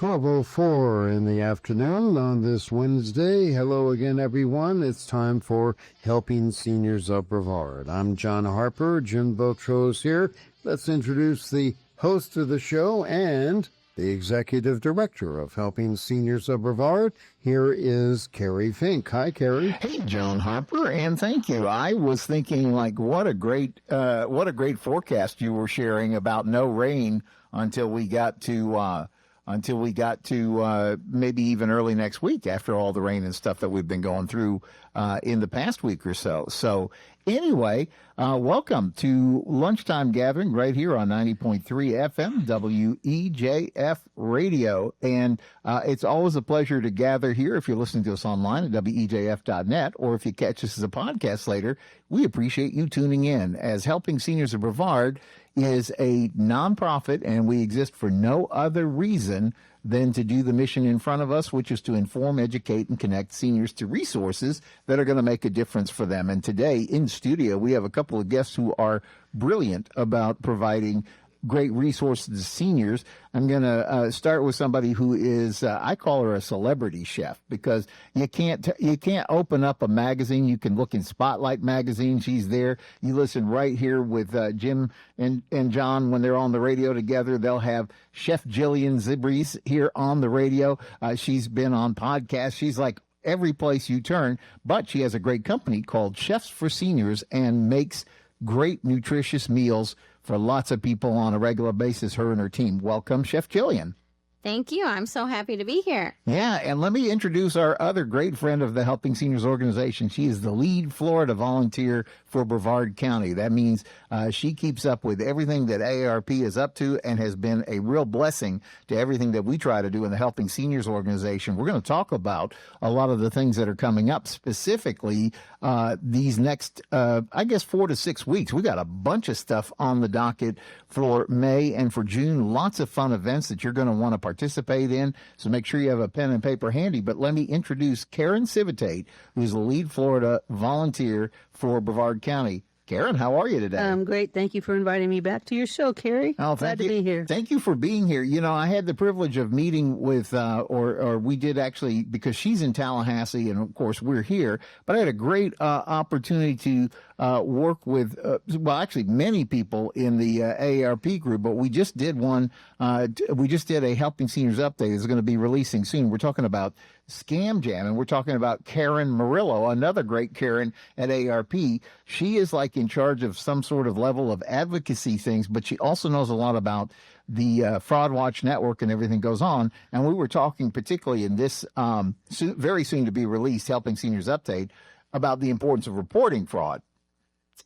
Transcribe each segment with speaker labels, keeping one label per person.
Speaker 1: 12:04 in the afternoon on this Wednesday. Hello again, everyone. It's time for Helping Seniors of Brevard. I'm John Harper. Jim Botro's here. Let's introduce the host of the show and the executive director of Helping Seniors of Brevard. Here is Kerry Fink. Hi, Kerry.
Speaker 2: Hey, John Harper, and thank you. I was thinking, what a great forecast you were sharing about no rain until we got to maybe even early next week after all the rain and stuff that we've been going through in the past week or so. So anyway, welcome to Lunchtime Gathering right here on 90.3 FM WEJF Radio. And it's always a pleasure to gather here. If you're listening to us online at WEJF.net, or if you catch us as a podcast later, we appreciate you tuning in, as Helping Seniors of Brevard is a nonprofit, and we exist for no other reason than to do the mission in front of us, which is to inform, educate, and connect seniors to resources that are going to make a difference for them. And today in studio, we have a couple of guests who are brilliant about providing great resources to seniors. I'm going to start with somebody who is, I call her a celebrity chef, because you can't open up a magazine. You can look in Spotlight magazine. She's there. You listen right here with Jim and John when they're on the radio together. They'll have Chef Jillian Zebris here on the radio. She's been on podcasts. She's like every place you turn, but she has a great company called Chefs for Seniors and makes great nutritious meals for lots of people on a regular basis, her and her team. Welcome, Chef Jillian.
Speaker 3: Thank you. I'm so happy to be here.
Speaker 2: Yeah, and let me introduce our other great friend of the Helping Seniors organization. She is the lead Florida volunteer for Brevard County. That means she keeps up with everything that AARP is up to and has been a real blessing to everything that we try to do in the Helping Seniors organization. We're going to talk about a lot of the things that are coming up, specifically these next, 4 to 6 weeks. We got a bunch of stuff on the docket for May and for June. Lots of fun events that you're going to want to participate in, so make sure you have a pen and paper handy. But let me introduce Karen Civitate, who's the lead Florida volunteer for Brevard County. Karen, how are you today?
Speaker 4: I'm great. Thank you for inviting me back to your show, Kerry.
Speaker 2: Oh,
Speaker 4: glad to be here.
Speaker 2: Thank you for being here. You know, I had the privilege of meeting with, or we did actually, because she's in Tallahassee, and of course we're here, but I had a great opportunity to work with, many people in the AARP group, but we just did one, we just did a Helping Seniors update. It's going to be releasing soon. We're talking about Scam Jam, and we're talking about Karen Murillo, another great Karen at AARP. She is like in charge of some sort of level of advocacy things, but she also knows a lot about the Fraud Watch Network and everything goes on. And we were talking particularly in this very soon to be released Helping Seniors update about the importance of reporting fraud.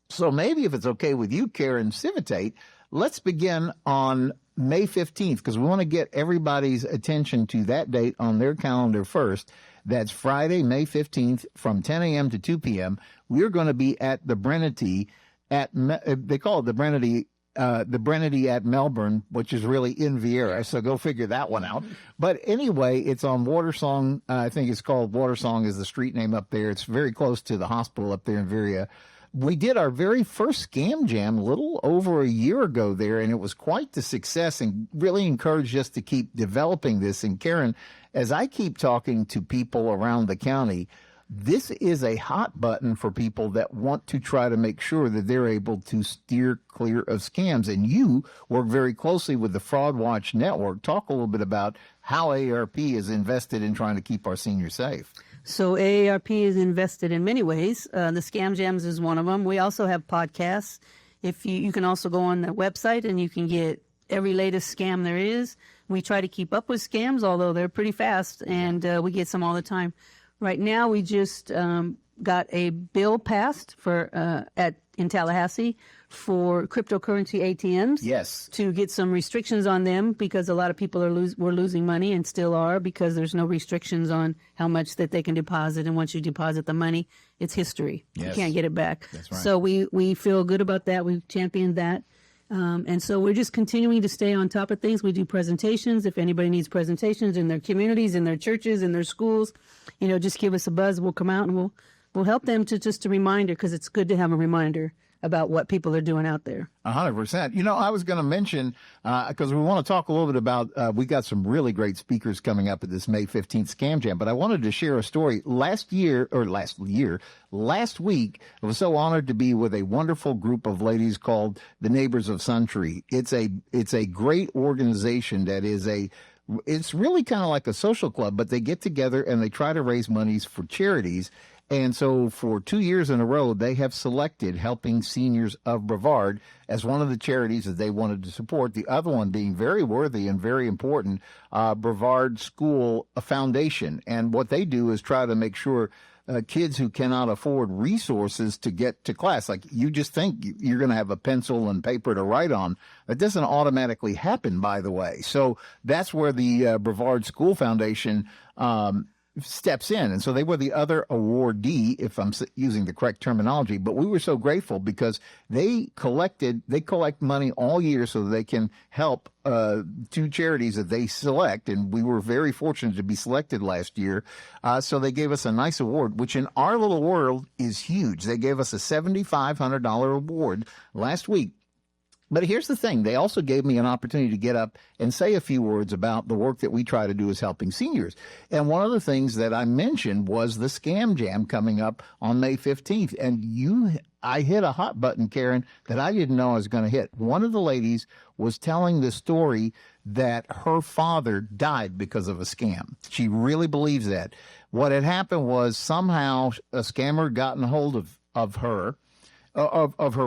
Speaker 2: So maybe if it's okay with you, Karen Civitate, let's begin on May 15th, because we want to get everybody's attention to that date on their calendar first. That's Friday, May 15th from 10 a.m. to 2 p.m. We're going to be at the Brennity they call it the Brennity at Melbourne, which is really in Vieira, so go figure that one out. But anyway, it's on Watersong. I think it's called Watersong is the street name up there. It's very close to the hospital up there in Vieira. We did our very first Scam Jam a little over a year ago there, and it was quite the success and really encouraged us to keep developing this. And Karen, as I keep talking to people around the county, this is a hot button for people that want to try to make sure that they're able to steer clear of scams. And you work very closely with the Fraud Watch Network. Talk a little bit about how AARP is invested in trying to keep our seniors safe.
Speaker 4: So AARP is invested in many ways. The Scam Jams is one of them. We also have podcasts. If you can also go on the website and you can get every latest scam there is. We try to keep up with scams, although they're pretty fast, and we get some all the time. Right now, we just got a bill passed for in Tallahassee for cryptocurrency ATMs.
Speaker 2: Yes.
Speaker 4: To get some restrictions on them, because a lot of people were losing money and still are, because there's no restrictions on how much that they can deposit. And once you deposit the money, it's history. Yes. You can't get it back.
Speaker 2: That's right.
Speaker 4: So we feel good about that. We've championed that. And so we're just continuing to stay on top of things. We do presentations. If anybody needs presentations in their communities, in their churches, in their schools, just give us a buzz. We'll come out and we'll help them to just a reminder, because it's good to have a reminder about what people are doing out there.
Speaker 2: 100%. You know, I was going to mention, because we want to talk a little bit about, we got some really great speakers coming up at this May 15th Scam Jam, but I wanted to share a story. Last week, I was so honored to be with a wonderful group of ladies called the Neighbors of Suntree. It's a great organization that is it's really kind of like a social club, but they get together and they try to raise monies for charities. And so for 2 years in a row, they have selected Helping Seniors of Brevard as one of the charities that they wanted to support. The other one being very worthy and very important, Brevard School Foundation. And what they do is try to make sure kids who cannot afford resources to get to class, like you just think you're going to have a pencil and paper to write on. That doesn't automatically happen, by the way. So that's where the Brevard School Foundation steps in. And so they were the other awardee, if I'm using the correct terminology, but we were so grateful because they collect money all year so that they can help two charities that they select. And we were very fortunate to be selected last year. So they gave us a nice award, which in our little world is huge. They gave us a $7,500 award last week. But here's the thing. They also gave me an opportunity to get up and say a few words about the work that we try to do as Helping Seniors. And one of the things that I mentioned was the Scam Jam coming up on May 15th. And I hit a hot button, Karen, that I didn't know I was going to hit. One of the ladies was telling the story that her father died because of a scam. She really believes that. What had happened was somehow a scammer had gotten a hold of her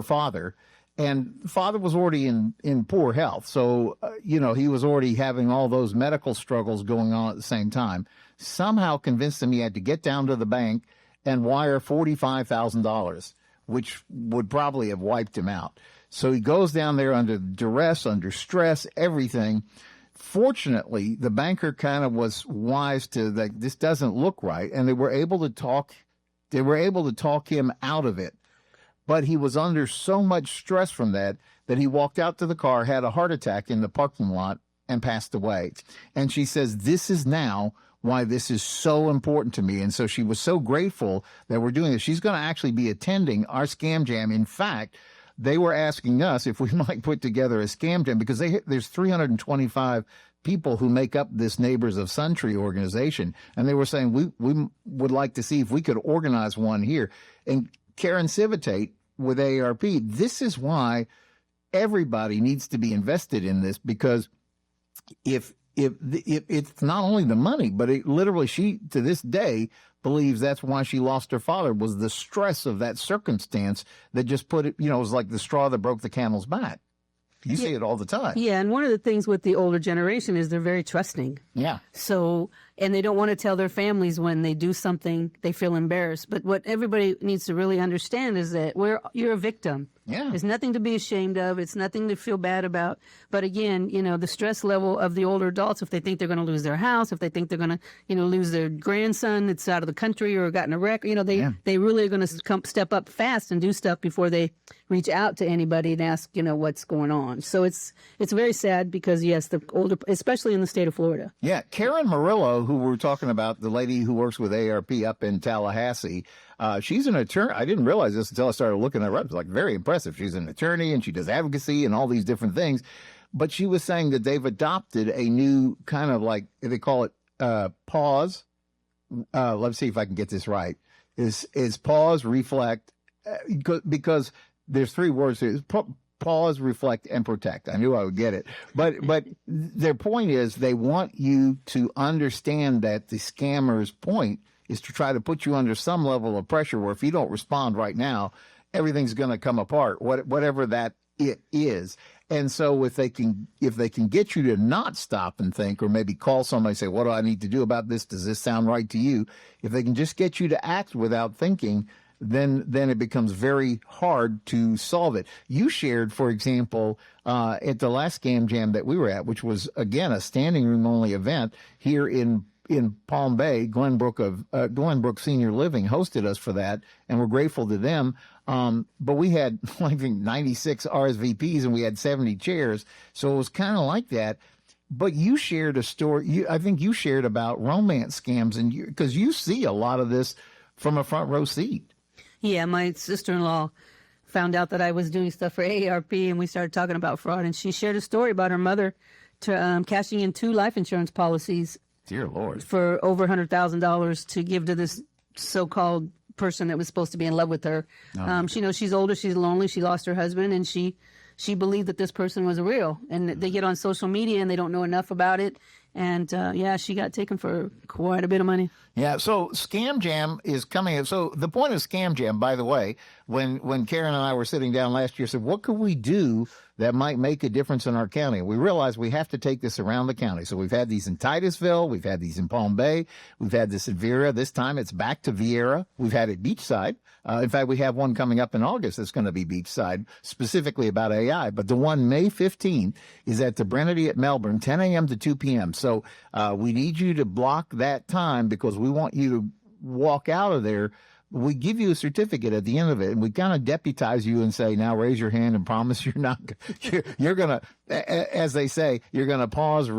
Speaker 2: father. And father was already in poor health. So, he was already having all those medical struggles going on at the same time. Somehow convinced him he had to get down to the bank and wire $45,000, which would probably have wiped him out. So he goes down there under duress, under stress, everything. Fortunately, the banker kind of was wise to that. This doesn't look right. And they were able to talk him out of it. But he was under so much stress from that he walked out to the car, had a heart attack in the parking lot, and passed away. And she says, this is now why this is so important to me. And so she was so grateful that we're doing this. She's going to actually be attending our Scam Jam. In fact, they were asking us if we might put together a Scam Jam because there's 325 people who make up this Neighbors of Suntree organization. And they were saying, we would like to see if we could organize one here. And Karen Civitate, with AARP, this is why everybody needs to be invested in this, because if it's not only the money, but it literally, she to this day believes that's why she lost her father, was the stress of that circumstance that just put it, it was like the straw that broke the camel's back. You see it all the time.
Speaker 4: Yeah, and one of the things with the older generation is they're very trusting.
Speaker 2: Yeah.
Speaker 4: So, and they don't want to tell their families when they do something, they feel embarrassed. But what everybody needs to really understand is that you're a victim.
Speaker 2: Yeah.
Speaker 4: There's nothing to be ashamed of. It's nothing to feel bad about. But again, the stress level of the older adults, if they think they're going to lose their house, if they think they're going to, lose their grandson that's out of the country or gotten a wreck, they really are going to step up fast and do stuff before they reach out to anybody and ask, what's going on. So it's very sad because, yes, the older, especially in the state of Florida.
Speaker 2: Yeah. Karen Murillo, who we're talking about, the lady who works with AARP up in Tallahassee, she's an attorney. I didn't realize this until I started looking at her up. It's like very impressive. She's an attorney and she does advocacy and all these different things. But she was saying that they've adopted a new kind of like, they call it pause. Let's see if I can get this right. Is pause, reflect, because there's three words here. Pause, reflect, and protect. I knew I would get it. But their point is they want you to understand that the scammer's point is to try to put you under some level of pressure where if you don't respond right now, everything's going to come apart, whatever that it is. And so if they can get you to not stop and think, or maybe call somebody and say, what do I need to do about this? Does this sound right to you? If they can just get you to act without thinking, then it becomes very hard to solve it. You shared, for example, at the last Scam Jam that we were at, which was, again, a standing room only event here in Palm Bay. Glenbrook Senior Living hosted us for that, and we're grateful to them. But we had, I think, 96 RSVPs, and we had 70 chairs, so it was kind of like that. But you shared a story. I think you shared about romance scams, and because you see a lot of this from a front row seat.
Speaker 4: Yeah, my sister-in-law found out that I was doing stuff for AARP, and we started talking about fraud. And she shared a story about her mother cashing in 2 life insurance policies.
Speaker 2: Dear Lord.
Speaker 4: For over $100,000 to give to this so-called person that was supposed to be in love with her. She knows she's older, she's lonely, she lost her husband, and she believed that this person was real. And they get on social media and they don't know enough about it. And she got taken for quite a bit of money.
Speaker 2: Yeah, so Scam Jam is coming. So the point of Scam Jam, by the way, when Karen and I were sitting down last year, said, what could we do that might make a difference in our county? We realized we have to take this around the county. So we've had these in Titusville, we've had these in Palm Bay, we've had this in Vera. This time it's back to Viera. We've had it beachside. In fact, we have one coming up in August that's going to be beachside, specifically about AI. But the one May 15th is at the Brevard at Melbourne, 10 a.m. to 2 p.m. So we need you to block that time because we want you to walk out of there. We give you a certificate at the end of it, and we kind of deputize you and say, now raise your hand and promise you're not, you're going to, as they say, you're going to pause,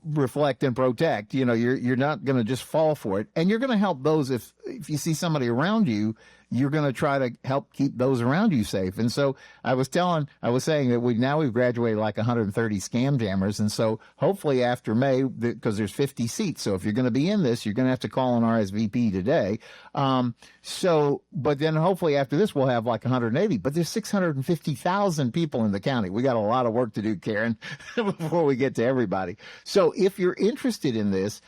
Speaker 2: reflect, and protect. You know, you're not going to just fall for it. And you're going to help those if you see somebody around you, you're going to try to help keep those around you safe. And so I was saying that we've graduated like 130 scam jammers. And so hopefully after May, because there's 50 seats. So if you're going to be in this, you're going to have to call an RSVP today. But then hopefully after this, we'll have like 180, but there's 650,000 people in the county. We got a lot of work to do, Karen, before we get to everybody. So if you're interested in this,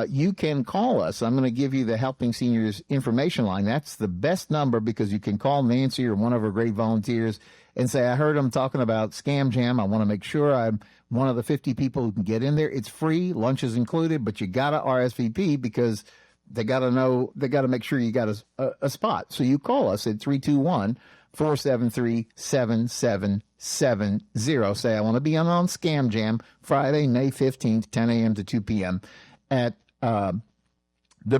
Speaker 2: you can call us. I'm going to give you the Helping Seniors information line. That's the best number because you can call Nancy or one of her great volunteers and say, I heard them talking about Scam Jam. I want to make sure I'm one of the 50 people who can get in there. It's free. Lunch is included, but you got to RSVP because they got to make sure you got a spot. So you call us at 321-473-7770. Say, I want to be on Scam Jam Friday, May 15th, 10 a.m. to 2 p.m. at the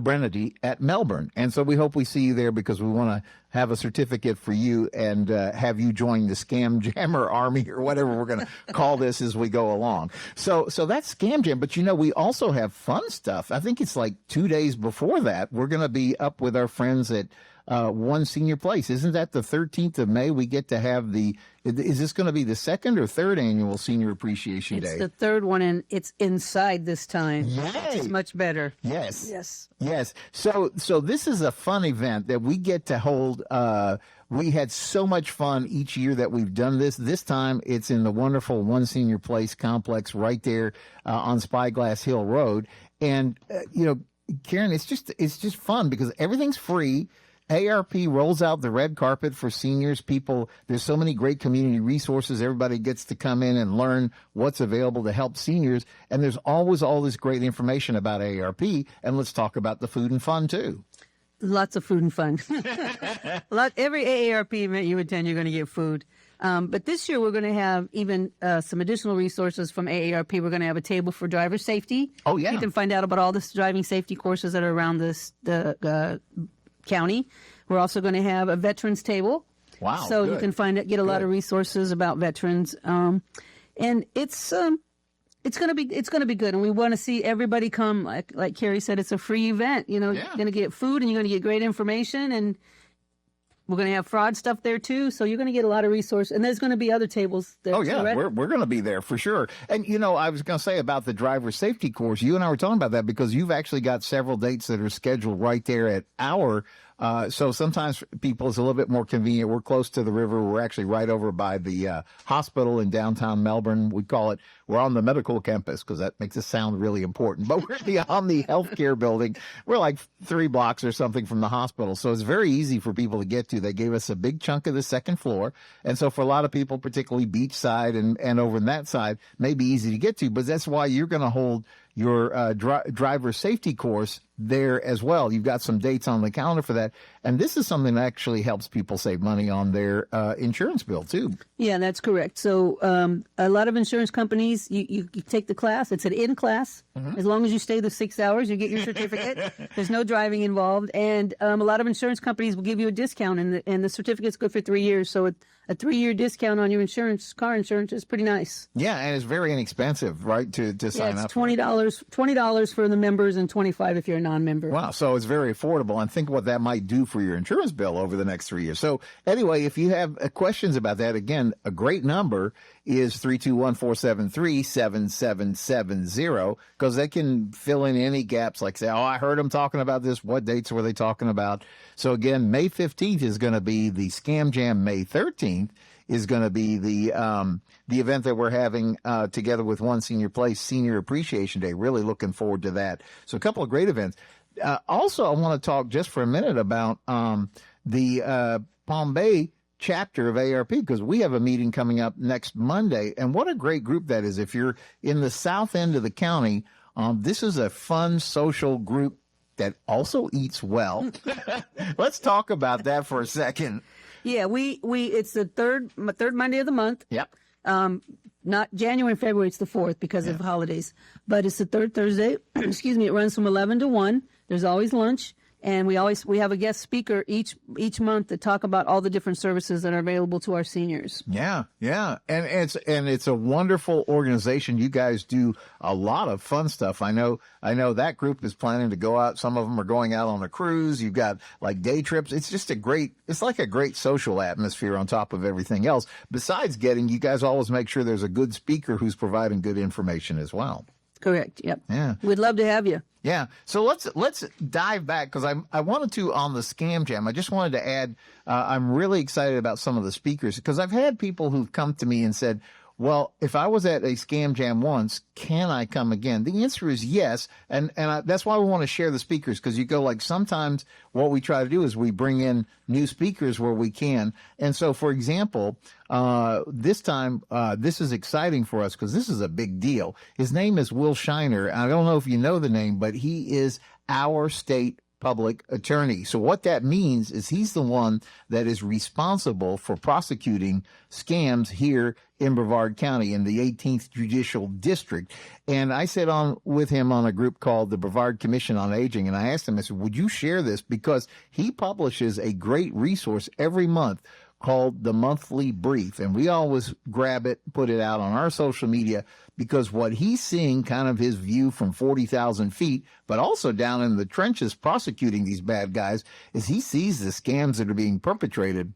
Speaker 2: Brevard at Melbourne. And so we hope we see you there because we want to have a certificate for you and have you join the Scam Jammer Army or whatever we're going to call this as we go along. So that's Scam Jam. But, you know, we also have fun stuff. I think it's like 2 days before that. We're going to be up with our friends at One Senior Place. Isn't that the 13th of May? We get to have is this going to be the 2nd or 3rd annual Senior Appreciation Day?
Speaker 4: It's the 3rd one, and it's inside this time.
Speaker 2: Yay.
Speaker 4: It's much better.
Speaker 2: Yes.
Speaker 4: Yes.
Speaker 2: Yes. So this is a fun event that we get to hold. We had so much fun each year that we've done this. This time it's in the wonderful One Senior Place complex right there on Spyglass Hill Road. And, Karen, it's just fun because everything's free. AARP rolls out the red carpet for seniors. People, there's so many great community resources. Everybody gets to come in and learn what's available to help seniors. And there's always all this great information about AARP. And let's talk about the food and fun, too.
Speaker 4: Lots of food and fun. Every AARP event you attend, you're going to get food. But this year, we're going to have even some additional resources from AARP. We're going to have a table for driver safety.
Speaker 2: Oh, yeah.
Speaker 4: You can find out about all the driving safety courses that are around the county. We're also going to have a veterans table.
Speaker 2: Wow.
Speaker 4: So
Speaker 2: good.
Speaker 4: you can get a lot of resources about veterans. And it's going to be good. And we want to see everybody come. Like Kerry said, it's a free event. You're going to get food and you're going to get great information, and we're going to have fraud stuff there too. So you're going to get a lot of resources, and there's going to be other tables there.
Speaker 2: Oh
Speaker 4: too,
Speaker 2: yeah,
Speaker 4: right?
Speaker 2: we're going to be there for sure. And I was going to say about the driver safety course. You and I were talking about that because you've actually got several dates that are scheduled right there at our. So sometimes people, it's a little bit more convenient. We're close to the river. We're actually right over by the hospital in downtown Melbourne. We're on the medical campus because that makes it sound really important. But we're beyond the healthcare building. We're like 3 blocks or something from the hospital. So it's very easy for people to get to. They gave us a big chunk of the 2nd floor. And so for a lot of people, particularly beachside and over on that side, may be easy to get to. But that's why you're going to hold your driver safety course there as well. You've got some dates on the calendar for that. And this is something that actually helps people save money on their insurance bill, too.
Speaker 4: Yeah, that's correct. So a lot of insurance companies, you take the class. It's an in-class. Mm-hmm. As long as you stay the 6 hours, you get your certificate. There's no driving involved. And a lot of insurance companies will give you a discount, and the certificate's good for 3 years. So a 3-year discount on your car insurance is pretty nice.
Speaker 2: Yeah, and it's very inexpensive, right, to sign up.
Speaker 4: $20 for the members and $25 if you're a non-member.
Speaker 2: Wow. So it's very affordable. And think what that might do for your insurance bill over the next 3 years. So anyway, if you have questions about that, again, a great number is 321-473-7770, because they can fill in any gaps, like say, oh, I heard them talking about this. What dates were they talking about? So again, May 15th is going to be the Scam Jam. May 13th is going to be the event that we're having together with One Senior Place, Senior Appreciation Day. Really looking forward to that. So a couple of great events. Also, I want to talk just for a minute about the Palm Bay chapter of AARP, because we have a meeting coming up next Monday. And what a great group that is. If you're in the south end of the county, this is a fun social group that also eats well. Let's talk about that for a second.
Speaker 4: Yeah, we it's the third Monday of the month.
Speaker 2: Yep.
Speaker 4: Not January and February, it's the 4th because of holidays. But it's the third Thursday. Excuse me, it runs from 11 to 1. There's always lunch. And we have a guest speaker each month to talk about all the different services that are available to our seniors.
Speaker 2: Yeah, yeah. And it's a wonderful organization. You guys do a lot of fun stuff. I know that group is planning to go out. Some of them are going out on a cruise. You've got like day trips. It's just it's like a great social atmosphere on top of everything else. Besides you guys always make sure there's a good speaker who's providing good information as well.
Speaker 4: Correct. Yep.
Speaker 2: Yeah.
Speaker 4: We'd love to have you.
Speaker 2: Yeah. So let's dive back, because I wanted to, on the Scam Jam, I just wanted to add, I'm really excited about some of the speakers, because I've had people who've come to me and said, well, if I was at a Scam Jam once, can I come again? The answer is yes. And that's why we want to share the speakers, because you go, like, sometimes what we try to do is we bring in new speakers where we can. And so, for example, this time, this is exciting for us because this is a big deal. His name is Will Shiner. I don't know if you know the name, but he is our state public attorney. So what that means is he's the one that is responsible for prosecuting scams here in Brevard County in the 18th Judicial District. And I sat on with him on a group called the Brevard Commission on Aging, and I asked him, I said, would you share this? Because he publishes a great resource every month called the Monthly Brief, and we always grab it, put it out on our social media, because what he's seeing, kind of his view from 40,000 feet, but also down in the trenches prosecuting these bad guys, is he sees the scams that are being perpetrated.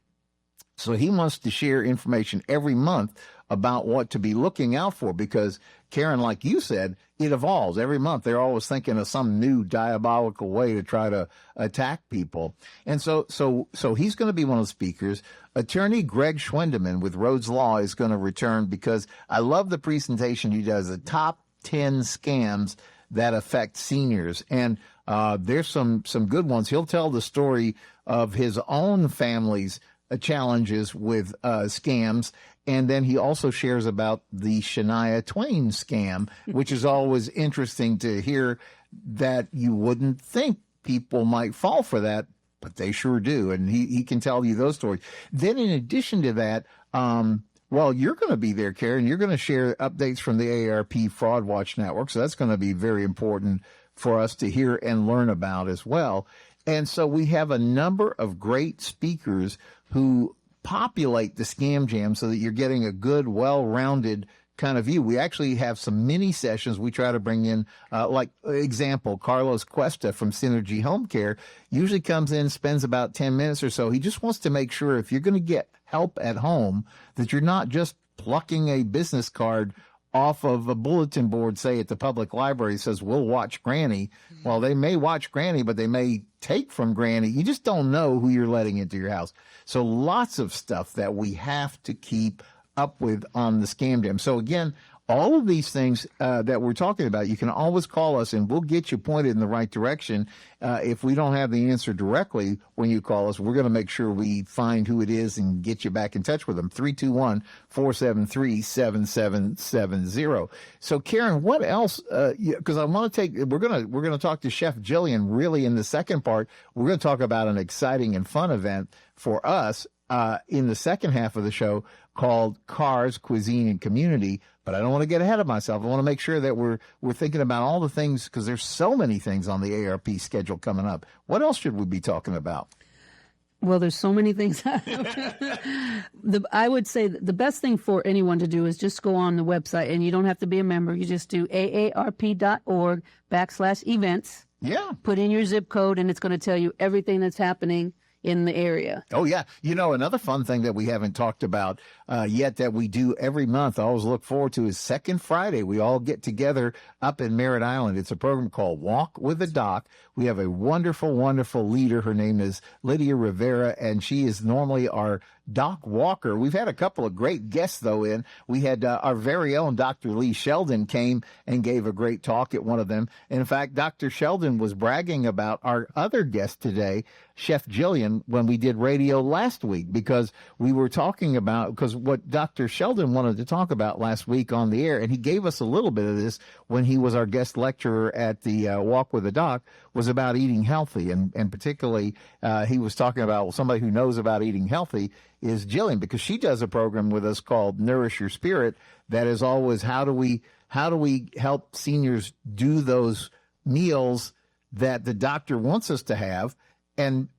Speaker 2: So he wants to share information every month about what to be looking out for, because Karen, like you said, it evolves every month. They're always thinking of some new diabolical way to try to attack people. And so he's going to be one of the speakers. Attorney Greg Schwendeman with Rhodes Law is going to return, because I love the presentation he does, the top 10 scams that affect seniors. And there's some good ones. He'll tell the story of his own family's challenges with scams. And then he also shares about the Shania Twain scam, which is always interesting to hear, that you wouldn't think people might fall for that, but they sure do. And he can tell you those stories. Then in addition to that, well, you're going to be there, Karen. You're going to share updates from the AARP Fraud Watch Network. So that's going to be very important for us to hear and learn about as well. And so we have a number of great speakers who populate the Scam Jam so that you're getting a good, well-rounded kind of view. We actually have some mini sessions we try to bring in, like example, Carlos Cuesta from Synergy Home Care usually comes in, spends about 10 minutes or so. He just wants to make sure if you're going to get help at home, that you're not just plucking a business card off of a bulletin board, say at the public library, says, we'll watch Granny. Well, they may watch Granny, but they may take from Granny. You just don't know who you're letting into your house. So lots of stuff that we have to keep up with on the Scam Jam. So again, all of these things that we're talking about, you can always call us and we'll get you pointed in the right direction. If we don't have the answer directly when you call us, we're going to make sure we find who it is and get you back in touch with them. 321-473-7770. So Karen, what else? Because I want to we're going to talk to Chef Jillian really in the second part. We're going to talk about an exciting and fun event for us in the second half of the show called Cars, Cuisine, and Community. But I don't want to get ahead of myself. I want to make sure that we're thinking about all the things, because there's so many things on the AARP schedule coming up. What else should we be talking about?
Speaker 4: Well, there's so many things. I would say that the best thing for anyone to do is just go on the website, and you don't have to be a member. You just do aarp.org/events.
Speaker 2: Yeah.
Speaker 4: Put in your zip code, and it's going to tell you everything that's happening in the area.
Speaker 2: Oh, yeah. You know, another fun thing that we haven't talked about yet that we do every month, I always look forward to, is Second Friday. We all get together up in Merritt Island. It's a program called Walk with the Doc. We have a wonderful, wonderful leader. Her name is Lydia Rivera, and she is normally our Doc Walker. We've had a couple of great guests, though, in. We had our very own Dr. Lee Sheldon came and gave a great talk at one of them. And in fact, Dr. Sheldon was bragging about our other guest today, Chef Jillian, when we did radio last week, because we were talking about, because what Dr. Sheldon wanted to talk about last week on the air, and he gave us a little bit of this when he was our guest lecturer at the Walk with the Doc, was about eating healthy. And particularly, he was talking about somebody who knows about eating healthy is Jillian, because she does a program with us called Nourish Your Spirit that is always how do we help seniors do those meals that the doctor wants us to have. And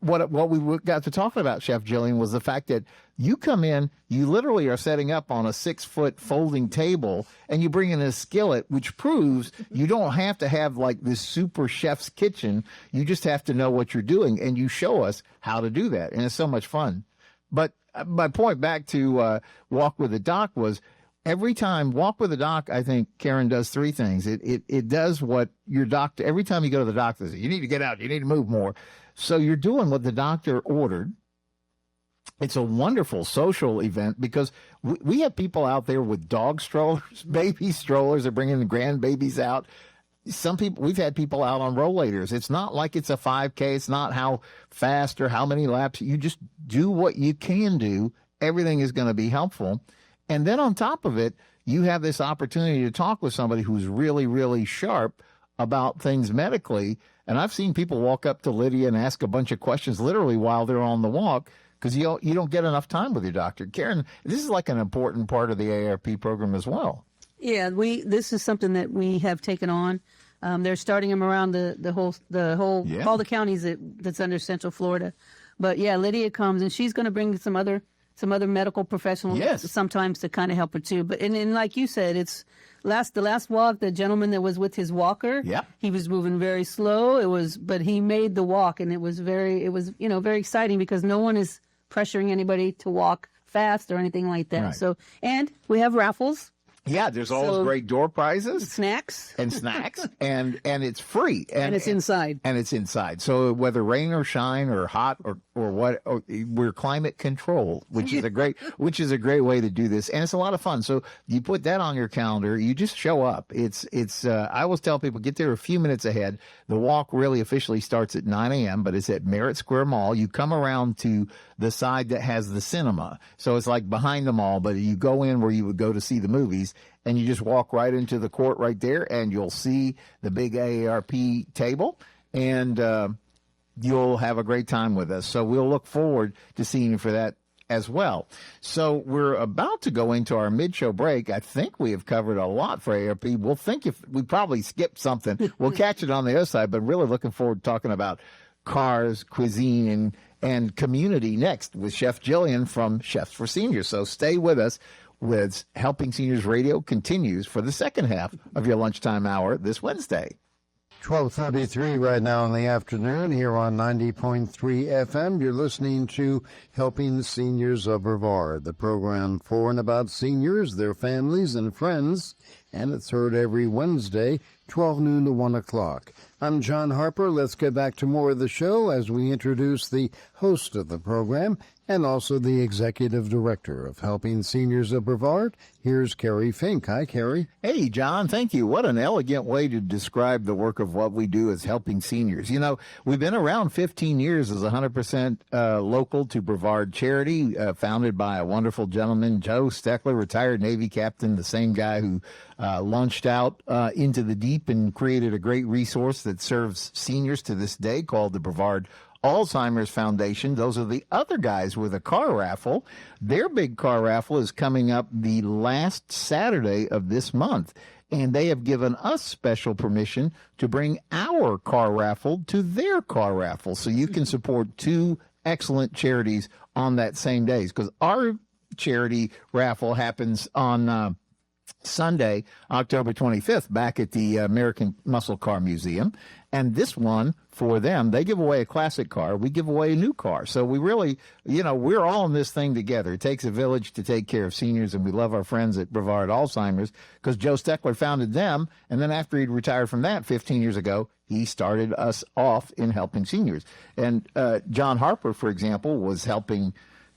Speaker 2: what we got to talking about, Chef Jillian, was the fact that you come in, you literally are setting up on a 6-foot folding table, and you bring in a skillet, which proves you don't have to have like this super chef's kitchen. You just have to know what you're doing, and you show us how to do that, and it's so much fun. But my point back to Walk with the Doc was, every time Walk with the Doc, I think Karen does 3 things. It does what your doctor, every time you go to the doctor, you need to get out, you need to move more. So you're doing what the doctor ordered. It's a wonderful social event because we have people out there with dog strollers, baby strollers. They're bringing the grandbabies out. Some people, we've had people out on rollators. It's not like it's a 5K. It's not how fast or how many laps. You just do what you can do. Everything is going to be helpful. And then on top of it, you have this opportunity to talk with somebody who's really, really sharp about things medically. And I've seen people walk up to Lydia and ask a bunch of questions literally while they're on the walk, because you don't get enough time with your doctor. Karen, this is like an important part of the AARP program as well.
Speaker 4: Yeah, this is something that we have taken on. They're starting them around the whole
Speaker 2: Yeah.
Speaker 4: all the counties that's under Central Florida. But yeah, Lydia comes and she's going to bring some other medical professionals
Speaker 2: Yes.
Speaker 4: sometimes to kind of help her too. But and like you said, it's the last walk, the gentleman that was with his walker,
Speaker 2: Yep.
Speaker 4: he was moving very slow. But he made the walk, and it was very exciting because no one is pressuring anybody to walk fast or anything like that.
Speaker 2: Right.
Speaker 4: So, and we have raffles.
Speaker 2: Yeah, there's always
Speaker 4: So-
Speaker 2: great door prizes
Speaker 4: Snacks.
Speaker 2: and snacks, and it's free.
Speaker 4: And it's inside.
Speaker 2: And it's inside. So whether rain or shine or hot or what, we're climate controlled, which is a great way to do this, and it's a lot of fun. So you put that on your calendar. You just show up. It's. I always tell people, get there a few minutes ahead. The walk really officially starts at 9 a.m., but it's at Merritt Square Mall. You come around to the side that has the cinema, so it's like behind the mall, but you go in where you would go to see the movies. And you just walk right into the court right there, and you'll see the big AARP table, and you'll have a great time with us. So we'll look forward to seeing you for that as well. So we're about to go into our mid-show break. I think we have covered a lot for AARP. We'll think if we probably skipped something, we'll catch it on the other side, but really looking forward to talking about cars, cuisine, and community next with Chef Jillian from Chefs for Seniors. So stay with us. With Helping Seniors Radio continues for the second half of your lunchtime hour this Wednesday.
Speaker 1: 12:33 right now in the afternoon here on 90.3 FM. You're listening to Helping Seniors of Brevard, the program for and about seniors, their families, and friends, and it's heard every Wednesday, 12 noon to 1 o'clock. I'm John Harper. Let's get back to more of the show as we introduce the host of the program and also the executive director of Helping Seniors of Brevard. Here's Kerry Fink. Hi, Kerry.
Speaker 2: Hey, John, thank you. What an elegant way to describe the work of what we do as Helping Seniors. You know, we've been around 15 years as 100% local to Brevard charity, founded by a wonderful gentleman, Joe Steckler, retired Navy captain, the same guy who launched out into the deep and created a great resource that serves seniors to this day called the Brevard Alzheimer's Foundation. Those are the other guys with a car raffle. Their big car raffle is coming up the last Saturday of this month, and they have given us special permission to bring our car raffle to their car raffle, so you can support 2 excellent charities on that same day, because our charity raffle happens on Sunday, October 25th, back at the American Muscle Car Museum. And this one, for them, they give away a classic car. We give away a new car. So we really, we're all in this thing together. It takes a village to take care of seniors, and we love our friends at Brevard Alzheimer's because Joe Steckler founded them. And then after he'd retired from that 15 years ago, he started us off in helping seniors. And John Harper, for example, was helping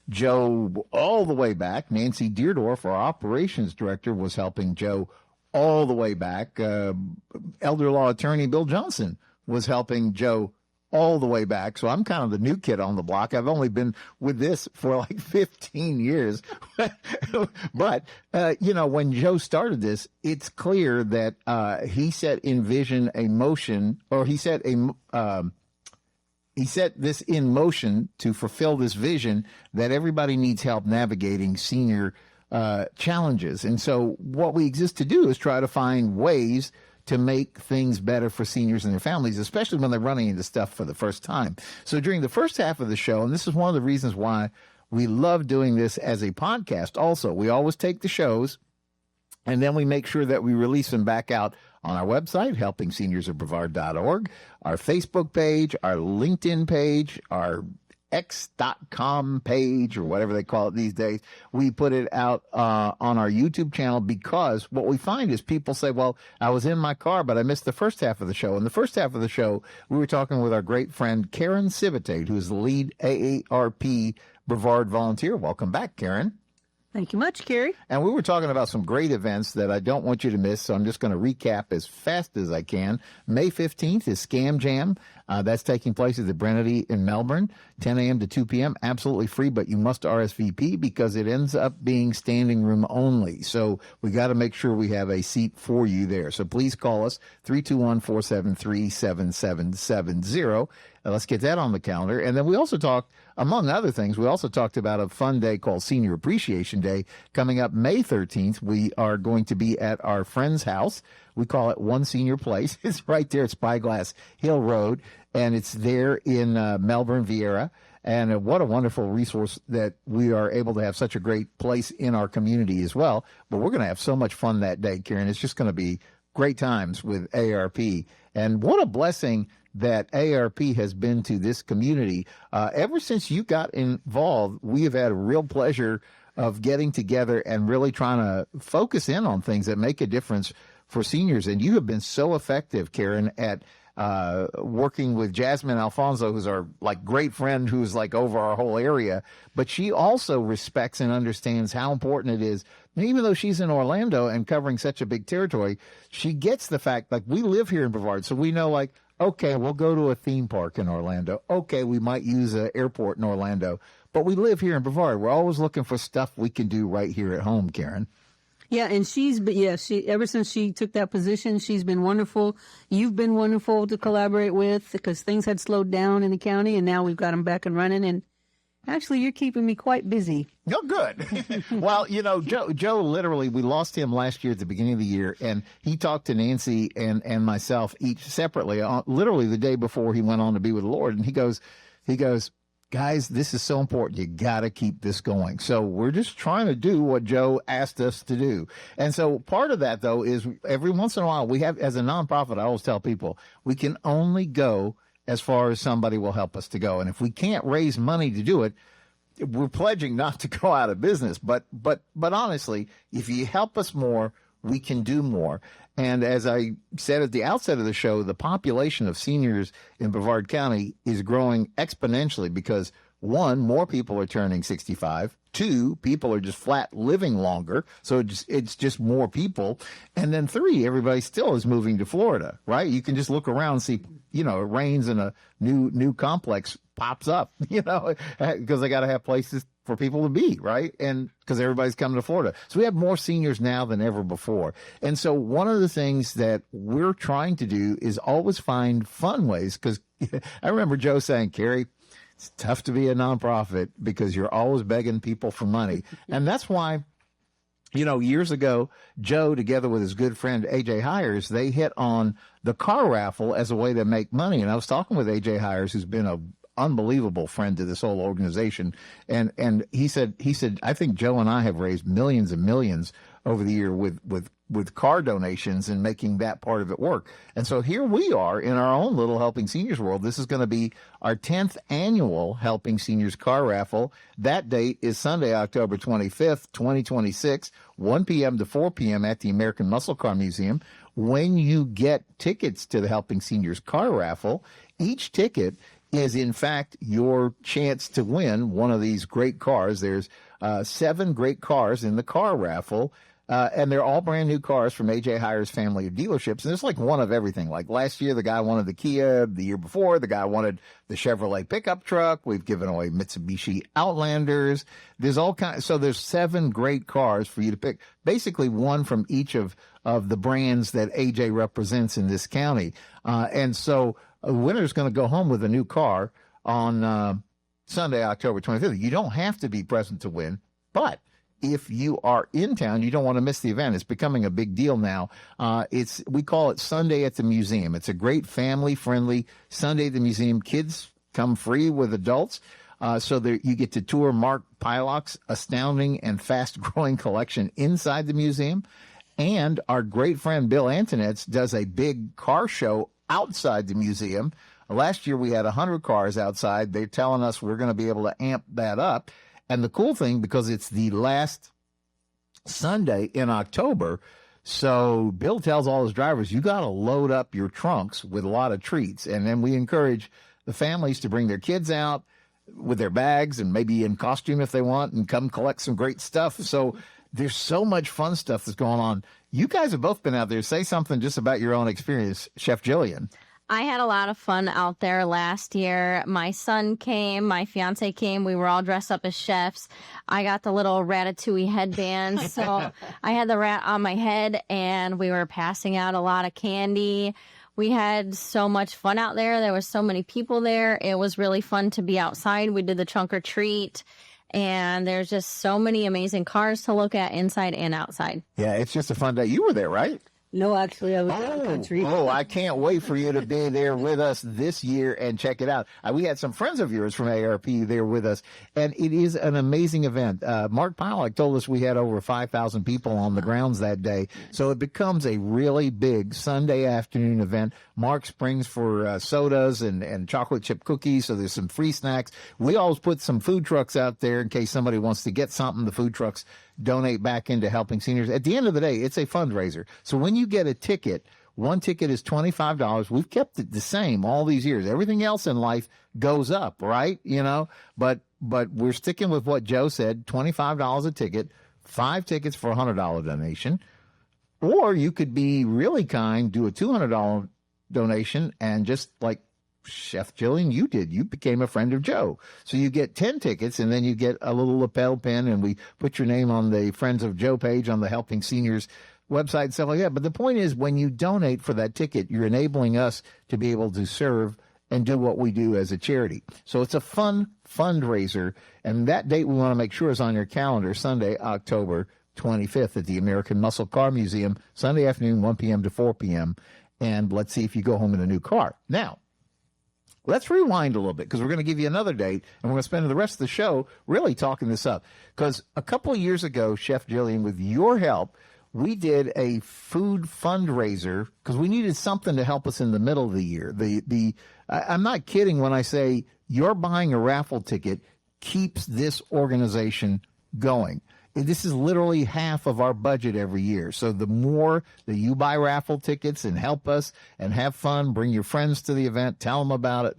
Speaker 2: Joe all the way back. Nancy Deerdorf, our operations director, was helping Joe all the way back. Elder law attorney Bill Johnson was helping Joe all the way back. So I'm kind of the new kid on the block. I've only been with this for like 15 years. But, when Joe started this, it's clear that he set in vision a motion, or he set this in motion to fulfill this vision that everybody needs help navigating senior challenges. And so what we exist to do is try to find ways to make things better for seniors and their families, especially when they're running into stuff for the first time. So during the first half of the show, and this is one of the reasons why we love doing this as a podcast also, we always take the shows and then we make sure that we release them back out on our website, helpingseniorsof.brevard.org, our Facebook page, our LinkedIn page, our x.com page, or whatever they call it these days. We put it out on our YouTube channel because what we find is people say, well, I was in my car, but I missed the first half of the show. In the first half of the show, we were talking with our great friend, Karen Civitate, who's the lead AARP Brevard volunteer. Welcome back, Karen.
Speaker 4: Thank you much, Kerry.
Speaker 2: And we were talking about some great events that I don't want you to miss, so I'm just going to recap as fast as I can. May 15th is Scam Jam. That's taking place at the Brevard in Melbourne, 10 a.m. to 2 p.m. Absolutely free, but you must RSVP because it ends up being standing room only. So we got to make sure we have a seat for you there. So please call us, 321-473-7770. Let's get that on the calendar. And then we also talked, among other things, we also talked about a fun day called Senior Appreciation Day coming up May 13th. We are going to be at our friend's house. We call it One Senior Place. It's right there at Spyglass Hill Road, and it's there in Melbourne, Vieira. And what a wonderful resource that we are able to have such a great place in our community as well. But we're going to have so much fun that day, Karen. It's just going to be great times with AARP. And what a blessing that AARP has been to this community. Ever since you got involved, we have had a real pleasure of getting together and really trying to focus in on things that make a difference for seniors. And you have been so effective, Karen, at working with Jasmine Alfonso, who's our great friend who's over our whole area. But she also respects and understands how important it is. And even though she's in Orlando and covering such a big territory, she gets the fact, we live here in Brevard, so we know, okay, we'll go to a theme park in Orlando. Okay, we might use an airport in Orlando. But we live here in Brevard. We're always looking for stuff we can do right here at home, Karen.
Speaker 4: Yeah, and she ever since she took that position, she's been wonderful. You've been wonderful to collaborate with because things had slowed down in the county, and now we've got them back and running. And actually, you're keeping me quite busy.
Speaker 2: Oh, good. Well, Joe literally, we lost him last year at the beginning of the year, and he talked to Nancy and myself each separately, literally the day before he went on to be with the Lord. And he goes, guys, this is so important. You got to keep this going. So we're just trying to do what Joe asked us to do. And so part of that, though, is every once in a while we have, as a nonprofit, I always tell people, we can only go as far as somebody will help us to go. And if we can't raise money to do it, we're pledging not to go out of business. But honestly, if you help us more, we can do more. And as I said at the outset of the show, the population of seniors in Brevard County is growing exponentially because, one, more people are turning 65. Two, people are just flat living longer. So it's just more people. And then three, everybody still is moving to Florida, right? You can just look around and see, it rains and a new complex pops up, because they got to have places for people to be, right? And because everybody's coming to Florida. So we have more seniors now than ever before. And so one of the things that we're trying to do is always find fun ways, because I remember Joe saying, Kerry, it's tough to be a nonprofit because you're always begging people for money. And that's why, years ago, Joe, together with his good friend AJ Hires, they hit on the car raffle as a way to make money. And I was talking with AJ Hires, who's been a unbelievable friend to this whole organization. And he said, I think Joe and I have raised millions and millions over the year with car donations and making that part of it work. And so here we are in our own little Helping Seniors world. This is going to be our 10th annual Helping Seniors car raffle. That date is Sunday, October 25th, 2026, 1 p.m. to 4 p.m. at the American Muscle Car Museum. When you get tickets to the Helping Seniors car raffle, each ticket is in fact your chance to win one of these great cars. There's 7 great cars in the car raffle. And they're all brand new cars from AJ Hire's family of dealerships. And there's like one of everything. Like last year, the guy wanted the Kia. The year before, the guy wanted the Chevrolet pickup truck. We've given away Mitsubishi Outlanders. There's all kinds. So there's 7 great cars for you to pick. Basically one from each of the brands that AJ represents in this county. And so a winner's going to go home with a new car on Sunday, October 25th. You don't have to be present to win, but if you are in town, you don't want to miss the event. It's becoming a big deal now. We call it Sunday at the Museum. It's a great family-friendly Sunday at the Museum. Kids come free with adults. So there, you get to tour Mark Pylock's astounding and fast-growing collection inside the museum. And our great friend Bill Antonetz does a big car show outside the museum. Last year we had 100 cars outside. They're telling us we're going to be able to amp that up. And the cool thing, because it's the last Sunday in October, so Bill tells all his drivers, you got to load up your trunks with a lot of treats. And then we encourage the families to bring their kids out with their bags and maybe in costume if they want and come collect some great stuff. So there's so much fun stuff that's going on. You guys have both been out there. Say something just about your own experience, Chef Jillian.
Speaker 3: I had a lot of fun out there last year. My son came, my fiance came. We were all dressed up as chefs. I got the little ratatouille headband. So I had the rat on my head and we were passing out a lot of candy. We had so much fun out there. There was so many people there. It was really fun to be outside. We did the trunk or treat. And there's just so many amazing cars to look at inside and outside.
Speaker 2: Yeah, it's just a fun day. You were there, right?
Speaker 4: No, actually, I was in the country.
Speaker 2: Oh, I can't wait for you to be there with us this year and check it out. We had some friends of yours from AARP there with us, and it is an amazing event. Mark Pylock told us we had over 5,000 people on the grounds that day, so it becomes a really big Sunday afternoon event. Mark springs for sodas and chocolate chip cookies, so there's some free snacks. We always put some food trucks out there in case somebody wants to get something. The food trucks donate back into Helping Seniors. At the end of the day, it's a fundraiser. So when you get a ticket, one ticket is $25. We've kept it the same all these years. Everything else in life goes up, right? You know, but we're sticking with what Joe said, $25 a ticket, 5 tickets for a $100 donation. Or you could be really kind, do a $200 donation, and just like Chef Jillian, you did. You became a friend of Joe. So you get 10 tickets, and then you get a little lapel pin, and we put your name on the Friends of Joe page on the Helping Seniors website and stuff like that. But the point is, when you donate for that ticket, you're enabling us to be able to serve and do what we do as a charity. So it's a fun fundraiser, and that date we want to make sure is on your calendar, Sunday, October 25th at the American Muscle Car Museum, Sunday afternoon, 1 p.m. to 4 p.m., and let's see if you go home in a new car. Now, let's rewind a little bit because we're going to give you another date, and we're going to spend the rest of the show really talking this up. Because a couple of years ago, Chef Jillian, with your help, we did a food fundraiser because we needed something to help us in the middle of the year. I'm not kidding when I say you're buying a raffle ticket keeps this organization going. This is literally half of our budget every year. So the more that you buy raffle tickets and help us and have fun, bring your friends to the event, tell them about it.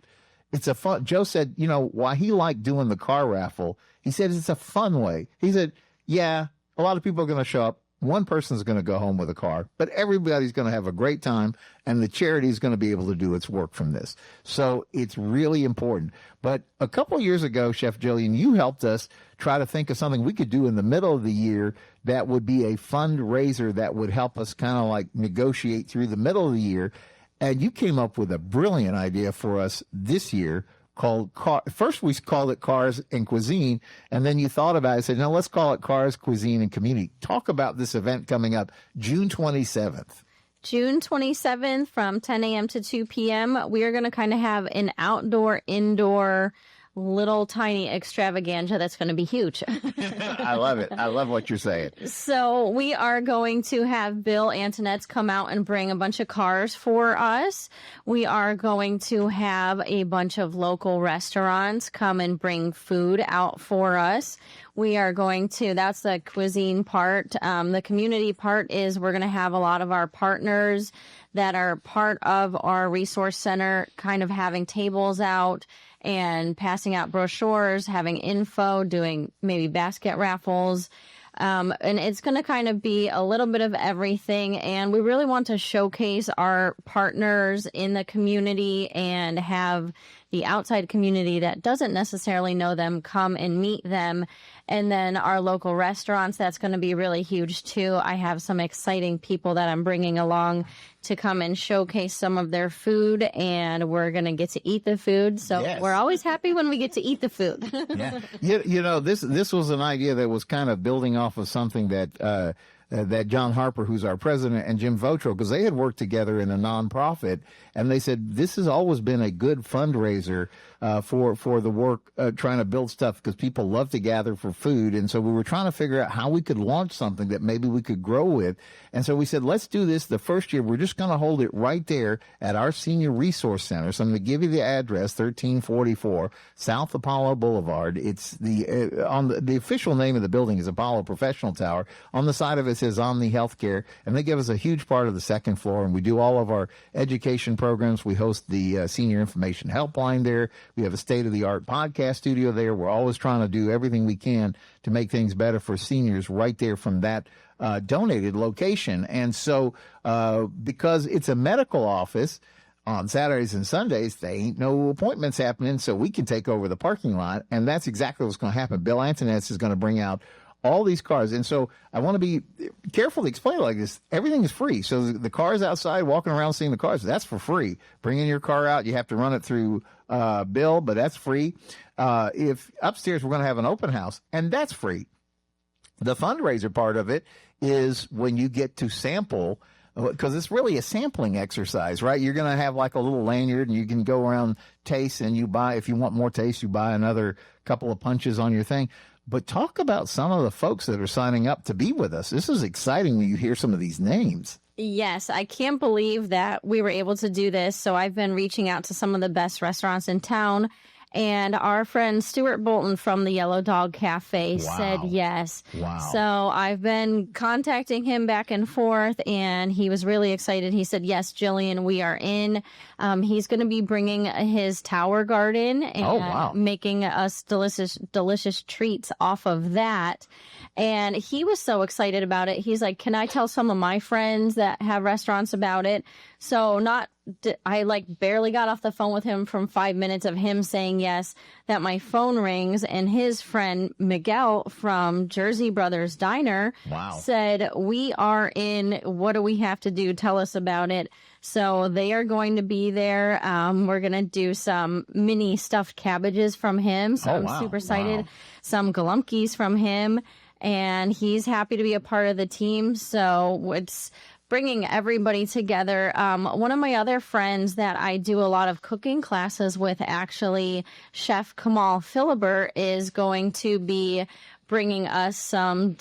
Speaker 2: It's a fun. Joe said, you know, why he liked doing the car raffle. He said it's a fun way. He said, yeah, a lot of people are going to show up. One person's going to go home with a car, but everybody's going to have a great time, and the charity is going to be able to do its work from this. So it's really important. But a couple of years ago, Chef Jillian, you helped us try to think of something we could do in the middle of the year that would be a fundraiser that would help us kind of like negotiate through the middle of the year. And you came up with a brilliant idea for us this year called first we called it Cars and Cuisine, and then you thought about it and said, no, let's call it Cars, Cuisine, and Community. Talk about this event coming up June 27th.
Speaker 3: June 27th from 10 a.m. to 2 p.m. We are going to kind of have an outdoor, indoor, little tiny extravaganza that's going to be huge.
Speaker 2: I love it. I love what you're saying.
Speaker 3: So we are going to have Bill Antonette's come out and bring a bunch of cars for us. We are going to have a bunch of local restaurants come and bring food out for us. We are going to, that's the cuisine part. The community part is we're going to have a lot of our partners that are part of our resource center kind of having tables out and passing out brochures, having info, doing maybe basket raffles. And it's going to kind of be a little bit of everything. And we really want to showcase our partners in the community and have the outside community that doesn't necessarily know them come and meet them. And then our local restaurants, that's going to be really huge too. I have some exciting people that I'm bringing along to come and showcase some of their food, and we're going to get to eat the food. So
Speaker 2: Yes.
Speaker 3: we're always happy when we get to eat the food.
Speaker 2: Yeah. You know, this was an idea that was kind of building off of something that that John Harper, who's our president, and Jim Votro, because they had worked together in a nonprofit, and they said this has always been a good fundraiser for the work trying to build stuff, because people love to gather for food. And so we were trying to figure out how we could launch something that maybe we could grow with. And so we said, let's do this the first year. We're just going to hold it right there at our Senior Resource Center. So I'm going to give you the address, 1344 South Apollo Boulevard. It's the official name of the building is Apollo Professional Tower. On the side of it says Omni Healthcare, and they give us a huge part of the second floor. And we do all of our education programs. We host the Senior Information Helpline there. We have a state-of-the-art podcast studio there. We're always trying to do everything we can to make things better for seniors right there from that donated location. And so because it's a medical office, on Saturdays and Sundays, there ain't no appointments happening, so we can take over the parking lot. And that's exactly what's going to happen. Bill Antonette's is going to bring out all these cars. And so I want to be careful to explain it like this. Everything is free. So the cars outside, walking around seeing the cars, that's for free. Bringing your car out, you have to run it through Bill, but that's free. If upstairs, we're going to have an open house, and that's free. The fundraiser part of it is when you get to sample, because it's really a sampling exercise, right? You're going to have like a little lanyard, and you can go around, taste, and you buy, if you want more taste, you buy another couple of punches on your thing. But talk about some of the folks that are signing up to be with us. This is exciting when you hear some of these names.
Speaker 3: Yes, I can't believe that we were able to do this. So I've been reaching out to some of the best restaurants in town. And our friend Stuart Bolton from the Yellow Dog Cafe said yes.
Speaker 2: Wow.
Speaker 3: So I've been contacting him back and forth, and he was really excited. He said, yes, Jillian, we are in. He's going to be bringing his tower garden and making us delicious treats off of that. And he was so excited about it. He's like, can I tell some of my friends that have restaurants about it? So I barely got off the phone with him from 5 minutes of him saying yes, that my phone rings, and his friend Miguel from Jersey Brothers Diner said, we are in. What do we have to do? Tell us about it. So they are going to be there. We're going to do some mini stuffed cabbages from him. So I'm super excited. Some galumkis from him. And he's happy to be a part of the team. So it's bringing everybody together. One of my other friends that I do a lot of cooking classes with, actually, Chef Kamal Philibert, is going to be bringing us some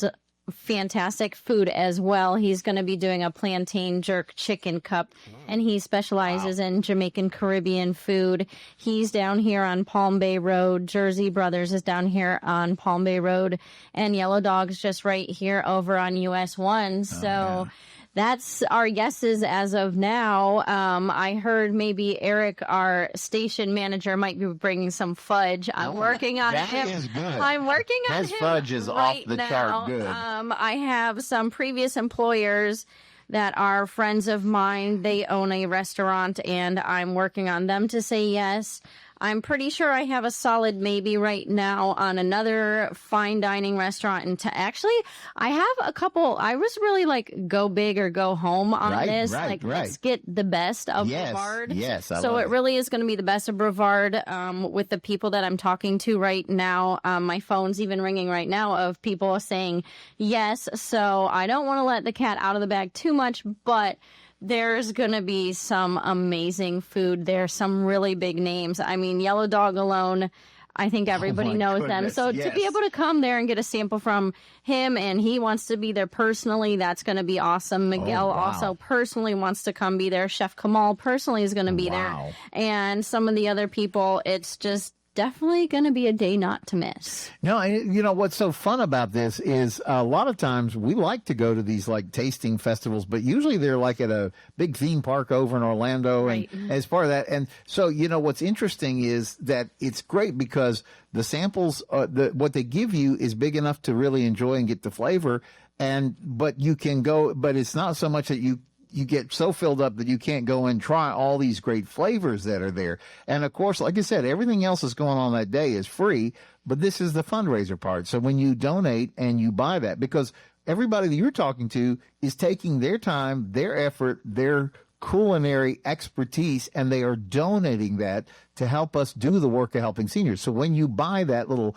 Speaker 3: fantastic food as well. He's going to be doing a plantain jerk chicken cup, and he specializes in Jamaican Caribbean food. He's down here on Palm Bay Road. Jersey Brothers is down here on Palm Bay Road, and Yellow Dog's just right here over on US 1. So that's our guesses as of now. I heard maybe Eric, our station manager, might be bringing some fudge. I'm working on him.
Speaker 2: That is good.
Speaker 3: I'm working on
Speaker 2: His
Speaker 3: him.
Speaker 2: fudge is off the
Speaker 3: now.
Speaker 2: chart good.
Speaker 3: I have some previous employers that are friends of mine. They own a restaurant, and I'm working on them to say yes. I'm pretty sure I have a solid maybe right now on another fine dining restaurant. And actually, I have a couple. I was really like, go big or go home on this. Let's get the best of Brevard.
Speaker 2: Yes,
Speaker 3: so it really is going to be the best of Brevard with the people that I'm talking to right now. My phone's even ringing right now of people saying yes. So I don't want to let the cat out of the bag too much, but There's going to be some amazing food. There's some really big names. I mean, Yellow Dog alone, I think everybody knows them. So to be able to come there and get a sample from him, and he wants to be there personally, that's going to be awesome. Miguel also personally wants to come be there. Chef Kamal personally is going to be there. And some of the other people, it's just definitely going to be a day not to miss.
Speaker 2: No, and you know what's so fun about this is a lot of times we like to go to these like tasting festivals, but usually they're like at a big theme park over in Orlando,
Speaker 3: Right.
Speaker 2: and as part of that. And so, you know, what's interesting is that it's great because the samples, what they give you is big enough to really enjoy and get the flavor. But you can go, but it's not so much that you get so filled up that you can't go and try all these great flavors that are there. And of course, like I said, everything else that's going on that day is free, but this is the fundraiser part. So when you donate and you buy that, because everybody that you're talking to is taking their time, their effort, their culinary expertise, and they are donating that to help us do the work of helping seniors. So when you buy that little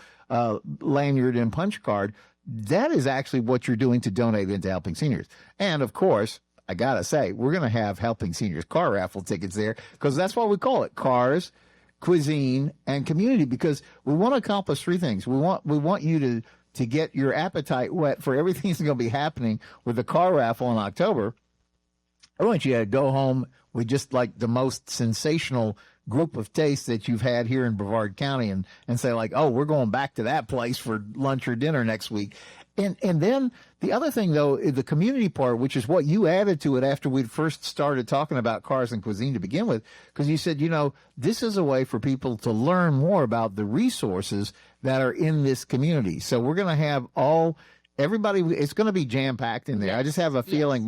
Speaker 2: lanyard and punch card, that is actually what you're doing to donate into helping seniors. And of course, I gotta say, we're gonna have Helping Seniors car raffle tickets there, because that's what we call it: cars, cuisine, and community. Because we want to accomplish three things. We want you to get your appetite whet for everything that's going to be happening with the car raffle in October. I want you to go home with just like the most sensational group of tastes that you've had here in Brevard County, and say like, oh, we're going back to that place for lunch or dinner next week. And then the other thing, though, is the community part, which is what you added to it after we first started talking about cars and cuisine to begin with, because you said, you know, this is a way for people to learn more about the resources that are in this community. So we're going to have everybody, it's going to be jam-packed in there.
Speaker 3: Yes.
Speaker 2: I just have a feeling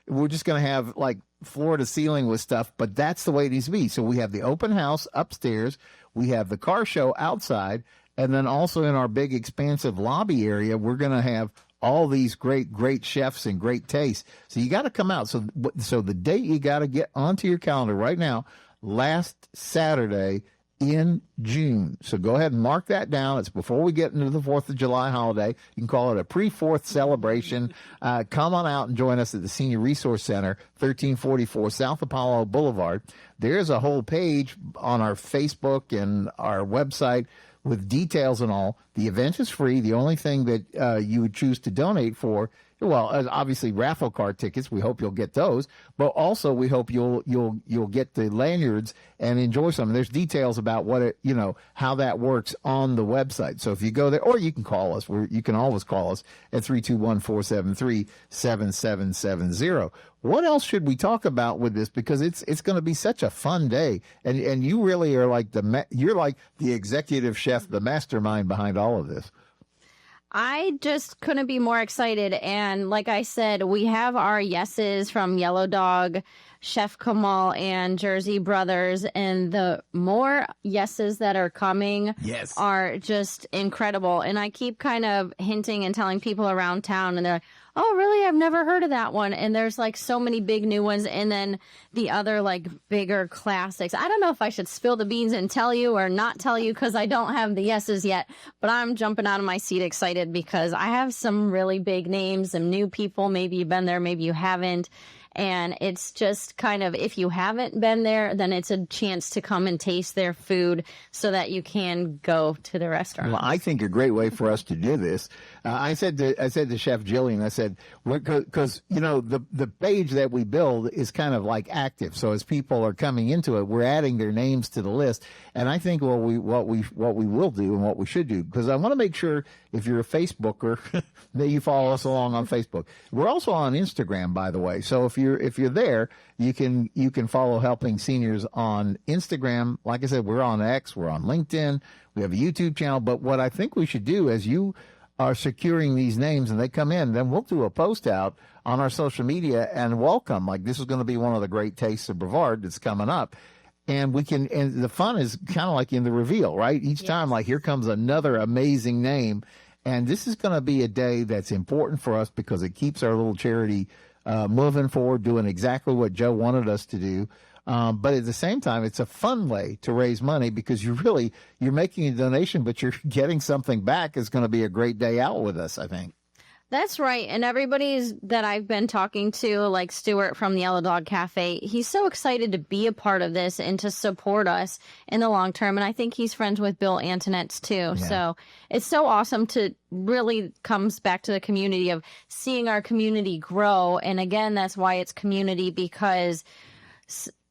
Speaker 2: we're just going to have like floor to ceiling with stuff, but that's the way it needs to be. So we have the open house upstairs, we have the car show outside, and then also in our big expansive lobby area, we're going to have all these great chefs and great tastes. So you got to come out. So the date you got to get onto your calendar right now, last Saturday in June. So go ahead and mark that down. It's before we get into the 4th of July holiday. You can call it a pre-4th celebration. Come on out and join us at the Senior Resource Center, 1344 South Apollo Boulevard. There's a whole page on our Facebook and our website with details and all. The event is free. The only thing that you would choose to donate for, well, obviously raffle card tickets. We hope you'll get those, but also we hope you'll get the lanyards and enjoy some. There's details about how that works on the website. So if you go there, or you can call us. You can always call us at 321-473-7770. What else should we talk about with this? Because it's going to be such a fun day, and you really are like you're like the executive chef, the mastermind behind all of this.
Speaker 3: I just couldn't be more excited. And like I said, we have our yeses from Yellow Dog, Chef Kamal, and Jersey Brothers. And the more yeses that are coming are just incredible. And I keep kind of hinting and telling people around town, and they're like, oh, really? I've never heard of that one. And there's like so many big new ones. And then the other like bigger classics. I don't know if I should spill the beans and tell you or not tell you, because I don't have the yeses yet. But I'm jumping out of my seat excited because I have some really big names, some new people. Maybe you've been there, maybe you haven't. And it's just kind of, if you haven't been there, then it's a chance to come and taste their food so that you can go to the restaurant.
Speaker 2: Well, I think a great way for us to do this. I said to Chef Jillian, I said, because the page that we build is kind of like active. So as people are coming into it, we're adding their names to the list. And I think what we will do and what we should do, because I want to make sure if you're a Facebooker that you follow us along on Facebook. We're also on Instagram, by the way. So if you're there, you can follow Helping Seniors on Instagram. Like I said, we're on X, we're on LinkedIn, we have a YouTube channel. But what I think we should do, as you are securing these names and they come in, then we'll do a post out on our social media and welcome. Like, this is going to be one of the great tastes of Brevard that's coming up. And and the fun is kind of like in the reveal, right? Each time, like, here comes another amazing name. And this is going to be a day that's important for us because it keeps our little charity moving forward, doing exactly what Joe wanted us to do. But at the same time, it's a fun way to raise money because you're making a donation, but you're getting something back. It's going to be a great day out with us, I think.
Speaker 3: That's right. And everybody's that I've been talking to, like Stuart from the Yellow Dog Cafe, he's so excited to be a part of this and to support us in the long term. And I think he's friends with Bill Antonetts too.
Speaker 2: Yeah.
Speaker 3: So it's so awesome to really comes back to the community of seeing our community grow. And again, that's why it's community, because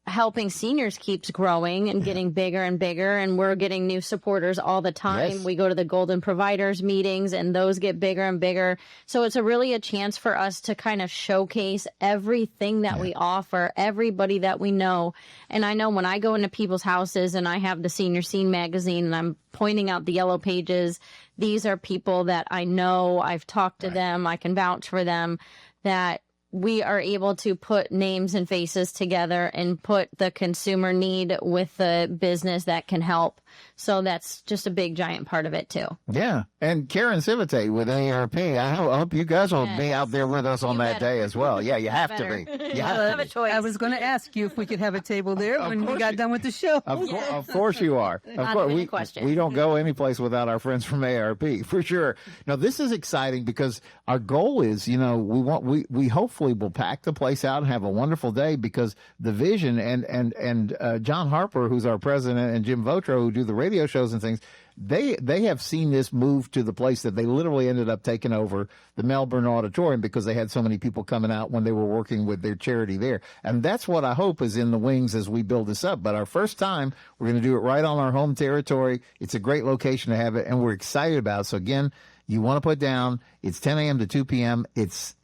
Speaker 3: helping seniors keeps growing and getting bigger and bigger, and we're getting new supporters all the time.
Speaker 2: Yes.
Speaker 3: We go to the Golden Providers meetings and those get bigger and bigger. So it's really a chance for us to kind of showcase everything that we offer, everybody that we know. And I know when I go into people's houses and I have the Senior Scene magazine and I'm pointing out the yellow pages, these are people that I know, I've talked to them, I can vouch for them, that we are able to put names and faces together and put the consumer need with the business that can help. So that's just a big, giant part of it, too.
Speaker 2: Yeah. And Karen Civitate with AARP. I hope you guys will be out there with us on that day as well. Yeah, you have to be. You have to be.
Speaker 4: I was going to ask you if we could have a table there when we got done with the show.
Speaker 2: Of course you are. Of course. We don't go anyplace without our friends from AARP, for sure. Now, this is exciting because our goal is, we hopefully will pack the place out and have a wonderful day, because the vision and John Harper, who's our president, and Jim Votro, who do the radio shows and things, they have seen this move to the place that they literally ended up taking over the Melbourne auditorium because they had so many people coming out when they were working with their charity there. And that's what I hope is in the wings as we build this up. But our first time, we're going to do it right on our home territory. It's a great location to have it, and we're excited about it. So again, you want to put down, it's 10 a.m. to 2 p.m. It's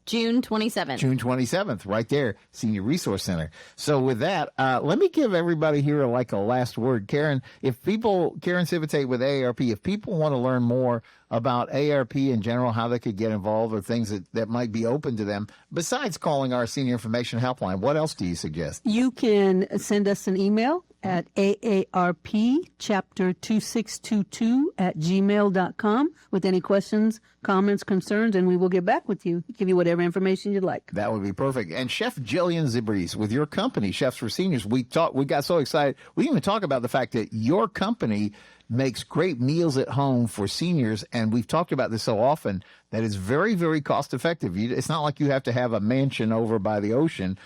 Speaker 3: June 27th.
Speaker 2: June 27th, right there, Senior Resource Center. So with that, let me give everybody here a last word. Karen Civitate with AARP, if people want to learn more about AARP in general, how they could get involved or things that might be open to them, besides calling our Senior Information Helpline, what else do you suggest?
Speaker 4: You can send us an email at aarpchapter2622@gmail.com with any questions, comments, concerns, and we will get back with you, give you whatever information you'd like.
Speaker 2: That would be perfect. And Chef Jillian Zebris, with your company, Chefs for Seniors, we got so excited. We didn't even talk about the fact that your company makes great meals at home for seniors, and we've talked about this so often that it's very, very cost effective. It's not like you have to have a mansion over by the ocean.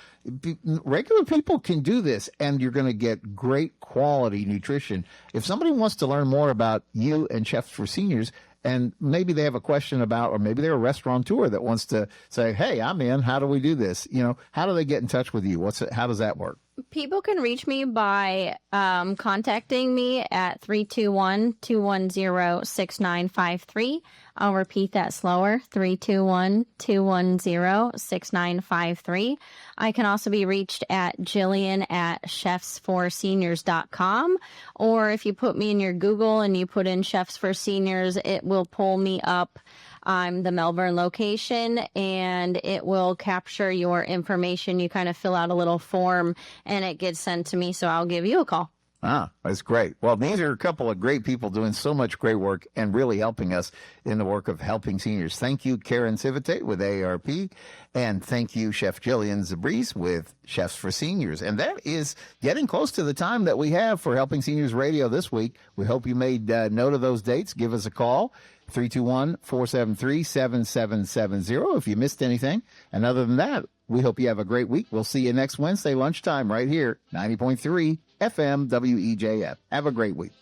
Speaker 2: Regular people can do this, and you're going to get great quality nutrition. If somebody wants to learn more about you and Chefs for Seniors, and maybe they have a question about, or maybe they're a restaurateur that wants to say, hey, I'm in, how do we do this? How do they get in touch with you? How does that work?
Speaker 3: People can reach me by contacting me at 321-210-6953. I'll repeat that slower, 321-210-6953. I can also be reached at Jillian@chefsforseniors.com, or if you put me in your Google and you put in Chefs for Seniors, it will pull me up. I'm the Melbourne location, and it will capture your information. You kind of fill out a little form, and it gets sent to me, so I'll give you a call.
Speaker 2: Ah, that's great. Well, these are a couple of great people doing so much great work and really helping us in the work of helping seniors. Thank you, Karen Civitate with AARP, and thank you, Chef Jillian Zebris with Chefs for Seniors. And that is getting close to the time that we have for Helping Seniors Radio this week. We hope you made note of those dates. Give us a call, 321-473-7770 if you missed anything. And other than that, we hope you have a great week. We'll see you next Wednesday lunchtime right here, 90.3 FM WEJF. Have a great week.